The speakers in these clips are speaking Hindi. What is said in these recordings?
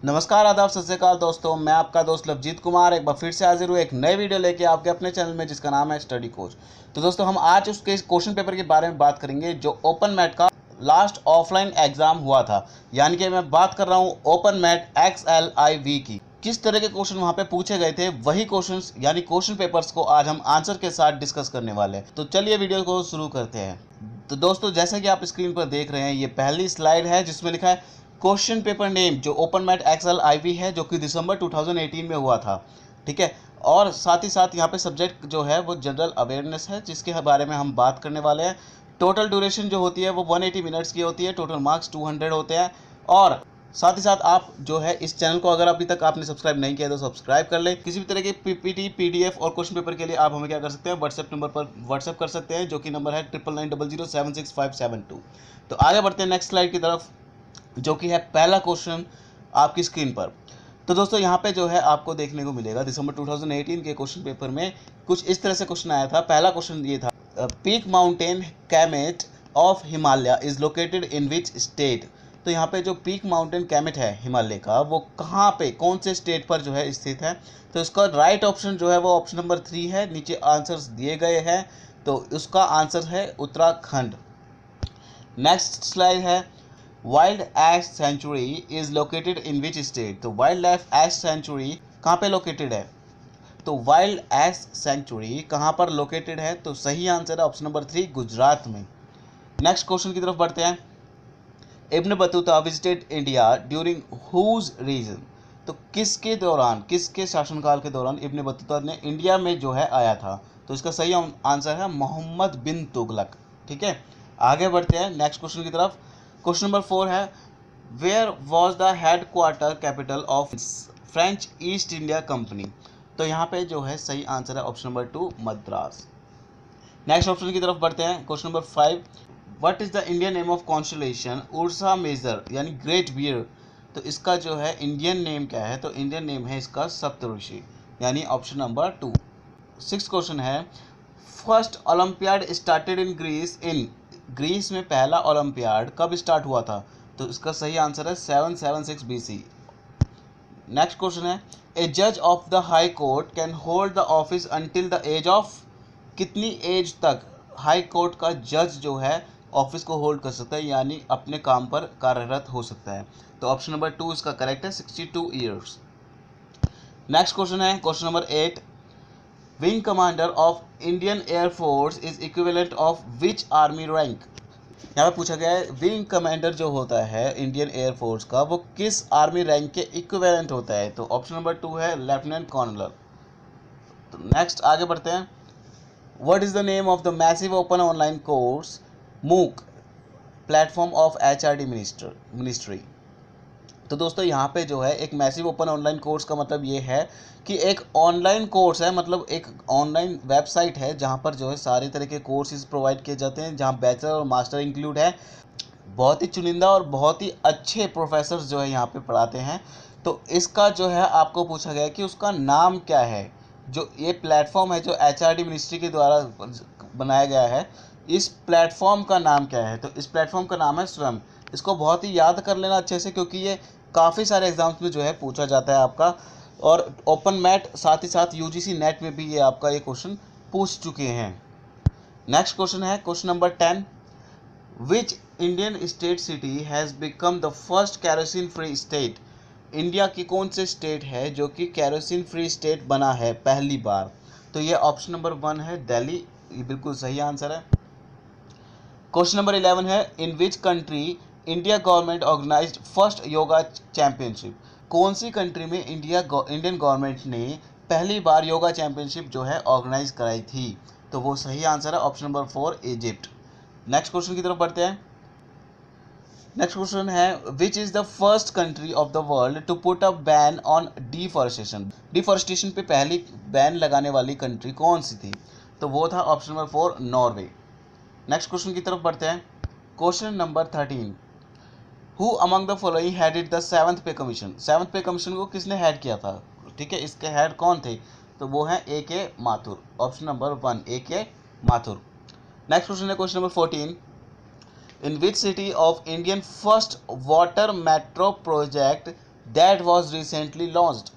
नमस्कार, आदाब, सत श्री अकाल दोस्तों। मैं आपका दोस्त लवजीत कुमार एक बार फिर से हाजिर हूँ एक नए वीडियो लेके आपके अपने चैनल में, जिसका नाम है स्टडी कोच। तो दोस्तों, हम आज उसके क्वेश्चन पेपर के बारे में बात करेंगे जो ओपन मैट का लास्ट ऑफलाइन एग्जाम हुआ था। यानी कि मैं बात कर रहा हूँ ओपन मैट XLIV की। किस तरह के क्वेश्चन वहाँ पे पूछे गए थे, वही क्वेश्चंस यानी क्वेश्चन पेपर्स को आज हम आंसर के साथ डिस्कस करने वाले हैं। तो चलिए वीडियो को शुरू करते हैं। तो दोस्तों, जैसा कि आप स्क्रीन पर देख रहे हैं, ये पहली स्लाइड है जिसमें लिखा है क्वेश्चन पेपर नेम, जो ओपन मैट XLIV है, जो कि दिसंबर 2018 में हुआ था। ठीक है। और साथ ही साथ यहाँ पे सब्जेक्ट जो है वो जनरल अवेयरनेस है, जिसके बारे में हम बात करने वाले हैं। टोटल ड्यूरेशन जो होती है वो 180 मिनट्स की होती है। टोटल मार्क्स 200 होते हैं। और साथ ही साथ आप जो है इस चैनल को अगर अभी तक आपने सब्सक्राइब नहीं किया तो सब्सक्राइब कर लें। किसी भी तरह के PPT PDF और क्वेश्चन पेपर के लिए आप हमें क्या कर सकते हैं, व्हाट्सएप नंबर पर व्हाट्सएप कर सकते हैं, जो कि नंबर है 9990076572। तो आगे बढ़ते हैं नेक्स्ट स्लाइड की तरफ, जो कि है पहला क्वेश्चन आपकी स्क्रीन पर। तो दोस्तों, यहाँ पे जो है आपको देखने को मिलेगा दिसंबर 2018 के क्वेश्चन पेपर में कुछ इस तरह से क्वेश्चन आया था। पहला क्वेश्चन ये था, peak mountain कैमेट of Himalaya is located in which state. तो यहाँ पे जो पीक माउंटेन कैमेट है हिमालय का, वो कहाँ पे, कौन से स्टेट पर जो है स्थित है। तो इसका राइट ऑप्शन जो है वो ऑप्शन नंबर 3 है। नीचे आंसर्स दिए गए हैं, तो उसका आंसर है उत्तराखंड। नेक्स्ट स्लाइड है, wild ass sanctuary is located in which state. तो वाइल्ड लाइफ एश सेंचुरी कहाँ पे लोकेटेड है। तो वाइल्ड एश सेंचुरी कहाँ पर लोकेटेड है, तो सही आंसर है ऑप्शन नंबर 3, गुजरात में। नेक्स्ट क्वेश्चन की तरफ बढ़ते हैं। Ibn Battuta visited India during whose region. तो किसके दौरान, किसके शासनकाल के दौरान इब्न बतूता ने इंडिया में जो है आया था। तो इसका सही आंसर है मोहम्मद बिन तुगलक। ठीक है। आगे बढ़ते हैं नेक्स्ट क्वेश्चन की तरफ। क्वेश्चन नंबर 4 है, where was the head quarter capital of French East India company. तो यहाँ पे जो है सही आंसर है option number 2, Madras. Next option की तरफ बढ़ते हैं। Question number 5, what is the Indian name of constellation Ursa Major यानी ग्रेट बियर। तो इसका जो है इंडियन नेम क्या है, तो इंडियन नेम है इसका सप्तऋषि, यानी ऑप्शन नंबर 2। 6 क्वेश्चन है, first Olympiad started in Greece in. Greece में पहला ओलंपियाड कब स्टार्ट हुआ था। तो इसका सही आंसर है 776 BC। नेक्स्ट क्वेश्चन है, ए जज of the high court can hold the office until the age of. कितनी एज तक हाई कोर्ट का जज जो है ऑफिस को होल्ड कर सकता है, यानी अपने काम पर कार्यरत हो सकता है। तो ऑप्शन नंबर 2 इसका करेक्ट है, 62 ईयर्स। नेक्स्ट क्वेश्चन है question number 8, wing commander of Indian air force is equivalent of which army rank. यहाँ पे पूछा गया है विंग कमांडर जो होता है इंडियन एयरफोर्स का, वो किस आर्मी रैंक के इक्विवेलेंट होता है। तो ऑप्शन नंबर 2 है लेफ्टिनेंट कर्नल। तो नेक्स्ट आगे बढ़ते हैं। What is the name of the massive open online course मूक प्लेटफॉर्म ऑफ HRD मिनिस्ट्री। तो दोस्तों, यहाँ पे जो है एक मैसिव ओपन ऑनलाइन कोर्स का मतलब ये है कि एक ऑनलाइन कोर्स है, मतलब एक ऑनलाइन वेबसाइट है जहाँ पर जो है सारे तरह के कोर्सेज प्रोवाइड किए जाते हैं, जहाँ बैचलर और मास्टर इंक्लूड है। बहुत ही चुनिंदा और बहुत ही अच्छे प्रोफेसर्स जो है यहाँ पे पढ़ाते हैं। तो इसका जो है आपको पूछा गया है कि उसका नाम क्या है। जो ये प्लेटफॉर्म है जो HRD मिनिस्ट्री के द्वारा बनाया गया है, इस प्लेटफॉर्म का नाम क्या है। तो इस प्लेटफॉर्म का नाम है स्वयं। इसको बहुत ही याद कर लेना अच्छे से, क्योंकि ये काफ़ी सारे एग्जाम्स में जो है पूछा जाता है आपका। और ओपन मैट साथ ही साथ UGC नेट में भी ये आपका ये क्वेश्चन पूछ चुके हैं। नेक्स्ट क्वेश्चन है question number 10, which Indian state city has become the first kerosene free state. India की कौन से स्टेट है जो कि कैरोसिन फ्री स्टेट बना है पहली बार। तो ये ऑप्शन नंबर 1 है, दिल्ली। ये बिल्कुल सही आंसर है। क्वेश्चन नंबर 11 है, in which country India government organized first yoga championship. कौन सी कंट्री में इंडियन गवर्नमेंट ने पहली बार योगा चैंपियनशिप जो है ऑर्गेनाइज कराई थी। तो वो सही आंसर है option number 4, Egypt. Next question की तरफ बढ़ते हैं। नेक्स्ट क्वेश्चन है, which is the first country of the world to put a ban on deforestation. Deforestation पे पहली बैन लगाने वाली कंट्री कौन सी थी। तो वो था option number 4, Norway. Next question की तरफ बढ़ते हैं। Question number 13, who among the following headed the 7th पे कमीशन। 7th पे कमीशन को किसने हेड किया था। ठीक है, इसके हेड कौन थे। तो वो हैं AK Mathur. Option number 1, AK Mathur. Next question है question number 14, in which city of Indian first water metro project that was recently launched.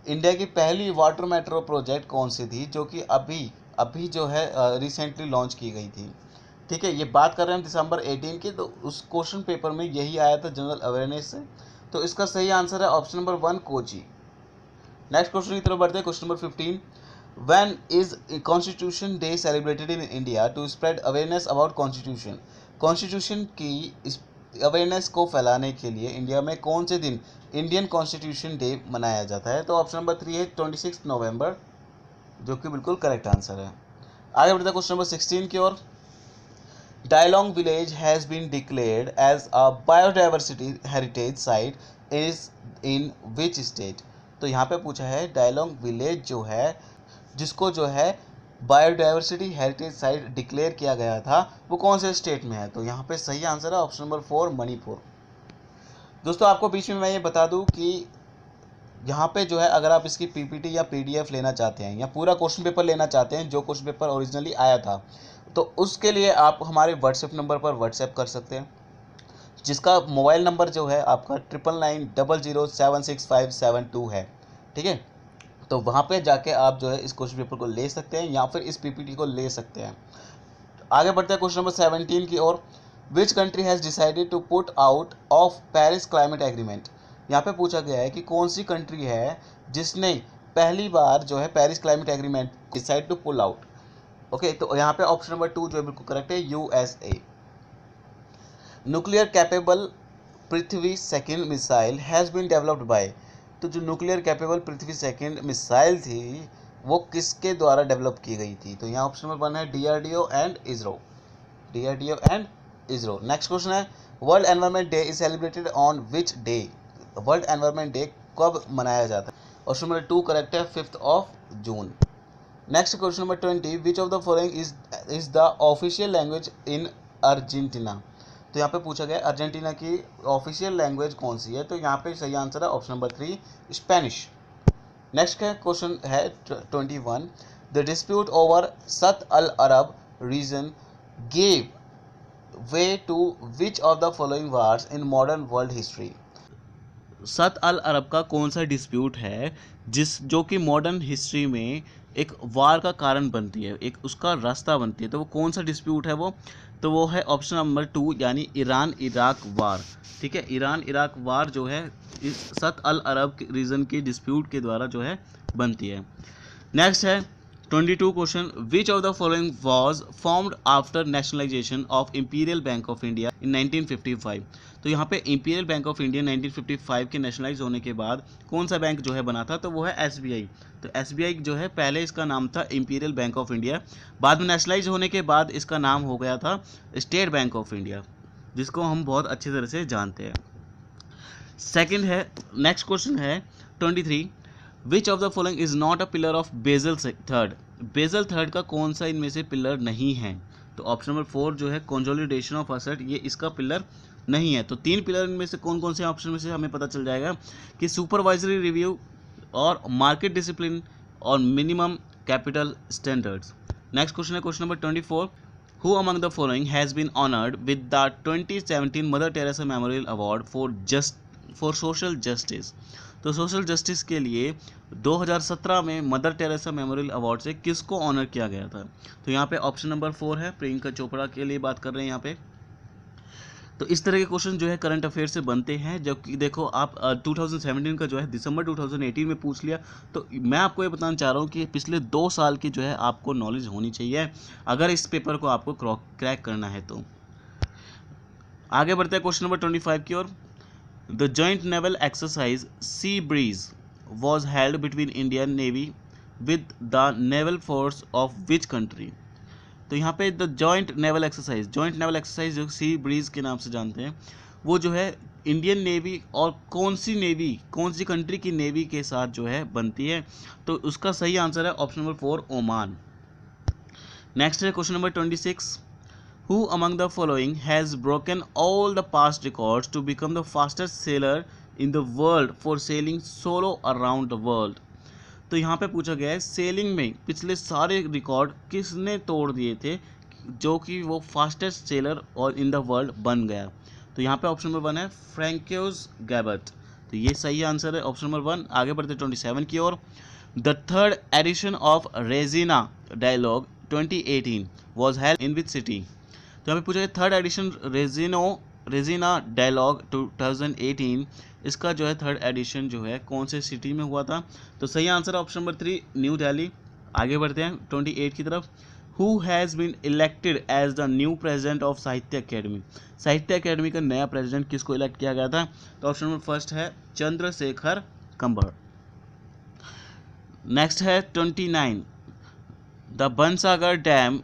India की पहली वाटर मेट्रो प्रोजेक्ट कौन सी थी जो कि अभी अभी जो है रिसेंटली लॉन्च की गई थी। ठीक है, ये बात कर रहे हैं हम दिसंबर 18 की, तो उस क्वेश्चन पेपर में यही आया था जनरल अवेयरनेस से। तो इसका सही आंसर है option number 1 Kochi. Next question की तरफ बढ़ते हैं, question number 15। When is constitution day celebrated in India to spread awareness about constitution. Constitution की अवेयरनेस को फैलाने के लिए इंडिया में कौन से दिन इंडियन कॉन्स्टिट्यूशन डे मनाया जाता है। तो ऑप्शन नंबर 3 है 26 नवंबर, जो कि बिल्कुल करेक्ट आंसर है। आगे बढ़ते हैं क्वेश्चन नंबर 16 की ओर। Dialong village has been declared as a biodiversity heritage site is in which state. तो यहाँ पे पूछा है डायलोंग विलेज जो है, जिसको जो है बायोडाइवर्सिटी हेरिटेज साइट डिक्लेयर किया गया था, वो कौन से स्टेट में है। तो यहाँ पे सही आंसर है ऑप्शन नंबर 4 मणिपुर। दोस्तों आपको बीच में मैं ये बता दूं कि यहाँ पे जो है अगर आप इसकी पीपीटी या पीडीएफ लेना चाहते हैं या पूरा क्वेश्चन पेपर लेना चाहते हैं जो क्वेश्चन पेपर ओरिजिनली आया था, तो उसके लिए आप हमारे व्हाट्सएप नंबर पर व्हाट्सएप कर सकते हैं, जिसका मोबाइल नंबर जो है आपका 9990076572 है। ठीक है, तो वहाँ पे जाके आप जो है इस क्वेश्चन पेपर को ले सकते हैं या फिर इस पीपीटी को ले सकते हैं। आगे बढ़ते हैं क्वेश्चन नंबर 17 की ओर। Which country has decided to put out of Paris climate agreement. यहाँ पे पूछा गया है कि कौन सी कंट्री है जिसने पहली बार जो है Paris climate agreement decide to pull out. Okay, तो यहाँ पे ऑप्शन नंबर 2 जो है बिल्कुल करेक्ट है, USA. Nuclear capable Prithvi second missile has been developed by. तो जो nuclear capable Prithvi second missile थी वो किसके द्वारा डेवलप की गई थी। तो यहाँ ऑप्शन नंबर 1 है DRDO and ISRO, DRDO and ISRO. Next question है world environment day is celebrated on which day. World environment day कब मनाया जाता है। ऑप्शन नंबर 2 करेक्ट है 5 June. Next question number 20। Which of the following is the official language in Argentina. तो यहाँ पे पूछा गया अर्जेंटीना की ऑफिशियल लैंग्वेज कौन सी है। तो यहाँ पे सही आंसर है ऑप्शन नंबर 3 स्पेनिश। नेक्स्ट का क्वेश्चन है 21। The dispute over Shatt al Arab region gave way to which of the following wars in modern world history. Shatt al अरब का कौन सा डिस्प्यूट है जो कि मॉडर्न हिस्ट्री में एक वार का कारण बनती है, एक उसका रास्ता बनती है। तो वो कौन सा डिस्प्यूट है वो। तो वो है ऑप्शन नंबर 2 यानी ईरान इराक वार। ठीक है, ईरान इराक वार जो है इस सत अल अरब रीजन के डिस्प्यूट के द्वारा जो है बनती है। नेक्स्ट है 22 question. Which of the following was formed after nationalisation of imperial bank of India in 1955। तो यहाँ पे इंपीरियल बैंक ऑफ इंडिया 1955 के नेशनलाइज होने के बाद कौन सा बैंक जो है बना था। तो वो है एसबीआई। तो एसबीआई जो है पहले इसका नाम था इंपीरियल बैंक ऑफ इंडिया, बाद में नेशनलाइज होने के बाद इसका नाम हो गया था स्टेट बैंक ऑफ इंडिया, जिसको हम बहुत अच्छी तरह से जानते हैं। सेकंड है, नेक्स्ट क्वेश्चन है 23। Which of the following is not a pillar of Basel third. Basel third का कौन सा इनमें से पिलर नहीं है। तो ऑप्शन नंबर 4 जो है कंसोलिडेशन ऑफ असेट, ये इसका पिलर नहीं है। तो 3 पिलर इनमें से कौन कौन से ऑप्शन में से हमें पता चल जाएगा कि सुपरवाइजरी रिव्यू और मार्केट डिसिप्लिन और minimum capital standards. Next question है question number 24। Who among the following has been honored with the 2017 Mother Teresa Memorial Award for Social Justice। तो सोशल जस्टिस के लिए 2017 में मदर टेरेसा मेमोरियल अवार्ड से किसको ऑनर किया गया था। तो यहाँ पे ऑप्शन नंबर 4 है प्रियंका चोपड़ा के लिए बात कर रहे हैं यहाँ पे। तो इस तरह के क्वेश्चन जो है करंट अफेयर से बनते हैं, जबकि देखो आप 2017 का जो है दिसंबर 2018 में पूछ लिया। तो मैं आपको ये बताना चाह रहा हूँ कि पिछले 2 साल की जो है आपको नॉलेज होनी चाहिए अगर इस पेपर को आपको क्रैक करना है। तो आगे बढ़ते हैं क्वेश्चन नंबर 25 की ओर। The joint naval exercise sea breeze was held between Indian navy with the naval force of which country. तो यहाँ पे द जॉइंट नेवल एक्सरसाइज जो सी ब्रीज के नाम से जानते हैं, वो जो है इंडियन नेवी और कौन सी कंट्री की नेवी के साथ जो है बनती है। तो उसका सही आंसर है ऑप्शन नंबर 4 ओमान। नेक्स्ट है question number 26। Who among the following has broken all the past records to become the fastest sailor in the world for sailing solo around the world. तो यहाँ पे पूछा गया है सेलिंग में पिछले सारे रिकॉर्ड किसने तोड़ दिए थे जो कि वो फास्टेस्ट सेलर और इन द वर्ल्ड बन गया। तो यहाँ पे ऑप्शन नंबर 1 है फ्रैंकोस गैबर्ट। तो ये सही आंसर है ऑप्शन नंबर 1। आगे बढ़ते 27 की ओर। The third edition of Raisina dialogue 2018 was held in which city. तो हमें पूछा गया थर्ड एडिशन रेजिना डायलॉग 2018, इसका जो है थर्ड एडिशन जो है कौन से सिटी में हुआ था। तो सही answer option number 3 new Delhi. आगे बढ़ते हैं 28 की तरफ। Who has been elected as the new president of Sahitya Akademi. Sahitya Akademi का नया प्रेसिडेंट किसको इलेक्ट किया गया था। तो ऑप्शन नंबर फर्स्ट है चंद्रशेखर कंबर। नेक्स्ट है 29। The Bansagar dam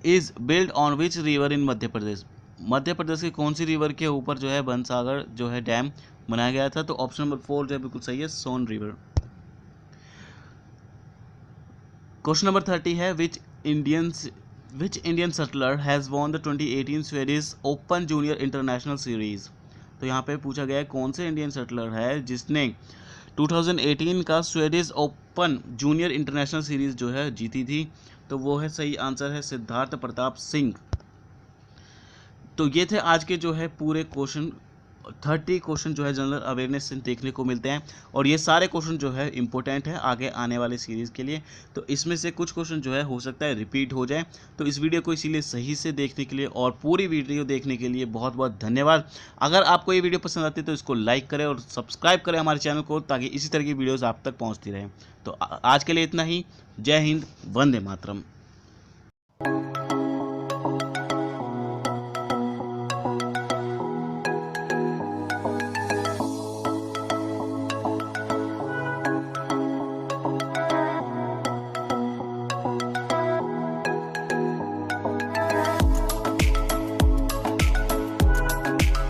is build on which river in Madhya Pradesh. Madhya Pradesh की कौन सी रिवर के ऊपर जो है बनसागर जो है डैम बनाया गया था। तो ऑप्शन नंबर 4 जो है बिल्कुल सही है, सोन रिवर। क्वेश्चन नंबर 30 है which Indian subtler has won the 2018 Swedish open junior international series. तो यहाँ पे पूछा गया है कौन से इंडियन सटलर है जिसने 2018 का Swedish open junior international series जो है जीती थी। तो वो है सही आंसर है सिद्धार्थ प्रताप सिंह। तो ये थे आज के जो है पूरे क्वेश्चन। 30 क्वेश्चन जो है जनरल अवेयरनेस से देखने को मिलते हैं और ये सारे क्वेश्चन जो है इंपॉर्टेंट है आगे आने वाले सीरीज़ के लिए। तो इसमें से कुछ क्वेश्चन जो है हो सकता है रिपीट हो जाए। तो इस वीडियो को इसीलिए सही से देखने के लिए और पूरी वीडियो देखने के लिए बहुत बहुत धन्यवाद। अगर आपको ये वीडियो पसंद आती है तो इसको लाइक करें और सब्सक्राइब करें हमारे चैनल को, ताकि इसी तरह की वीडियोज़ आप तक पहुँचती रहें। तो आज के लिए इतना ही। जय हिंद, वंदे मातरम।